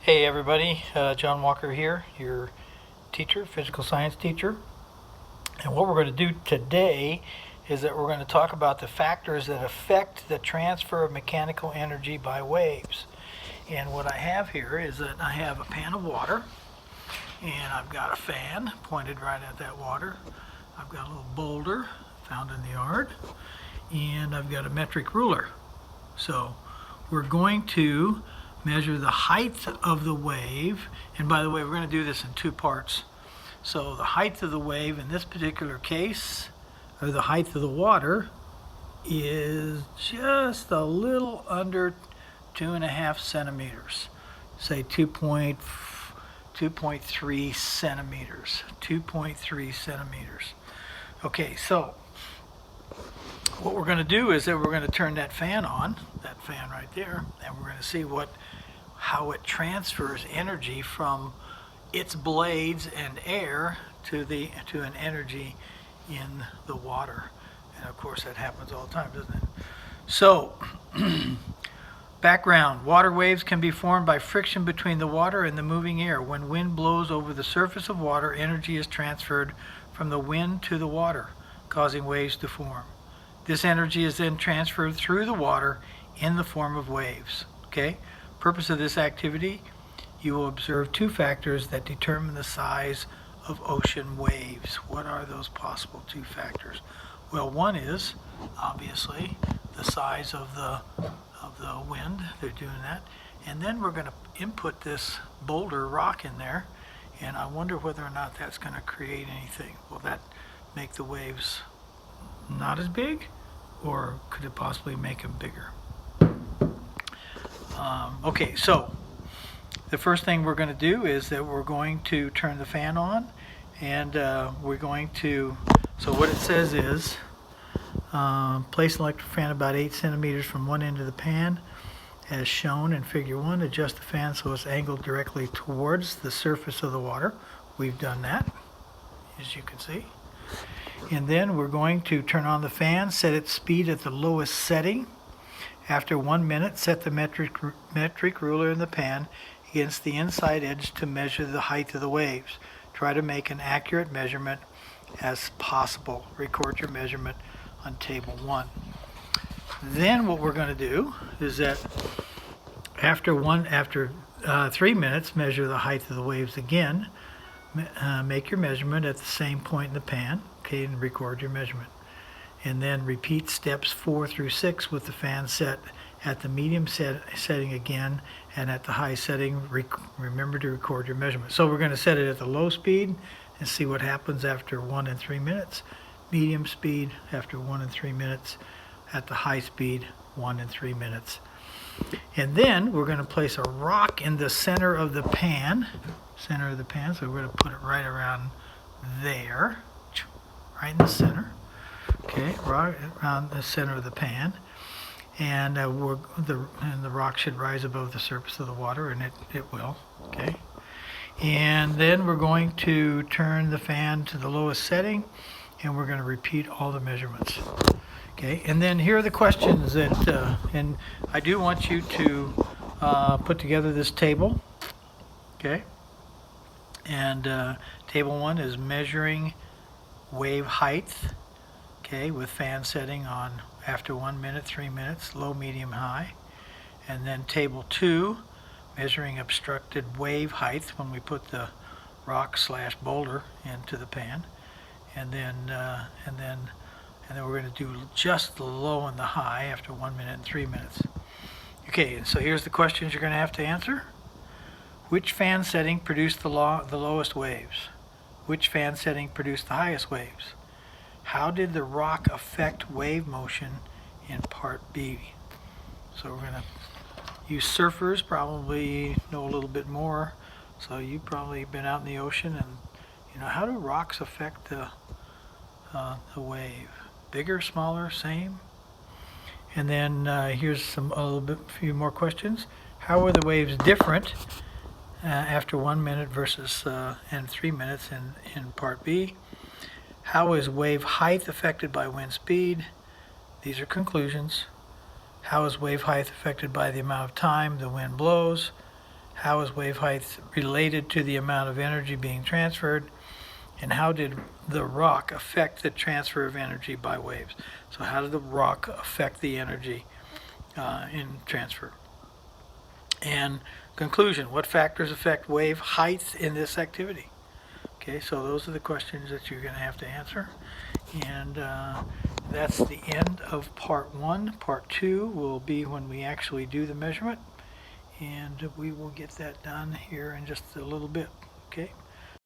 Hey everybody, John Walker here, your teacher, physical science teacher. And what we're going to do today is that we're going to talk about the factors that affect the transfer of mechanical energy by waves. And what I have here is that I have a pan of water, and I've got a fan pointed right at that water. I've got a little boulder found in the yard, and I've got a metric ruler. So we're going to measure the height of the wave, and by the way, we're going to do this in two parts. So the height of the wave in this particular case, or the height of the water, is just a little under 2.5 centimeters. Say 2.3 centimeters. 2.3 centimeters. Okay, so what we're going to do is that we're going to turn that fan on, that fan right there, and we're going to see how it transfers energy from its blades and air to an energy in the water. And of course that happens all the time, doesn't it? So background: water waves can be formed by friction between the water and the moving air. When wind blows over the surface of water, energy is transferred from the wind to the water, causing waves to form. This energy is then transferred through the water in the form of waves. Okay? Purpose of this activity: you will observe two factors that determine the size of ocean waves. What are those possible two factors? Well, one is obviously the size of the wind. They're doing that. And then we're going to input this boulder rock in there, and I wonder whether or not that's going to create anything. Will that make the waves not as big, or could it possibly make them bigger? Okay, so the first thing we're going to do is that we're going to turn the fan on, and we're going to, so what it says is, place an electric fan about 8 centimeters from one end of the pan, as shown in figure 1. Adjust the fan so it's angled directly towards the surface of the water. We've done that, as you can see. And then we're going to turn on the fan, set its speed at the lowest setting. After 1 minute, set the metric ruler in the pan against the inside edge to measure the height of the waves. Try to make an accurate measurement as possible. Record your measurement on table 1. Then what we're going to do is that after 3 minutes, measure the height of the waves again. Make your measurement at the same point in the pan, okay, and record your measurement. And then repeat steps 4 through 6 with the fan set at the medium setting again, and at the high setting, remember to record your measurement. So we're going to set it at the low speed and see what happens after 1 and 3 minutes. Medium speed after 1 and 3 minutes. At the high speed, 1 and 3 minutes. And then we're going to place a rock in the center of the pan. So we're going to put it right around there, right in the center. Okay, right around the center of the pan, and the rock should rise above the surface of the water, and it will. Okay, and then we're going to turn the fan to the lowest setting, and we're going to repeat all the measurements. Okay, and then here are the questions that, and I do want you to put together this table. Okay, and table 1 is measuring wave height. Okay, with fan setting on after 1 minute, 3 minutes, low, medium, high. And then table 2, measuring obstructed wave height when we put the rock/boulder into the pan. And then we're going to do just the low and the high after 1 minute and 3 minutes. Okay, so here's the questions you're going to have to answer. Which fan setting produced the lowest waves? Which fan setting produced the highest waves? How did the rock affect wave motion in part B? So we're going to use surfers, probably know a little bit more. So you've probably been out in the ocean, and how do rocks affect the wave? Bigger, smaller, same? And then here's a few more questions. How are the waves different after 1 minute versus and 3 minutes in part B? How is wave height affected by wind speed? These are conclusions. How is wave height affected by the amount of time the wind blows? How is wave height related to the amount of energy being transferred? And how did the rock affect the transfer of energy by waves? So how did the rock affect the energy in transfer? And conclusion, what factors affect wave height in this activity? Okay, so those are the questions that you're going to have to answer. And that's the end of part 1. Part 2 will be when we actually do the measurement. And we will get that done here in just a little bit. Okay.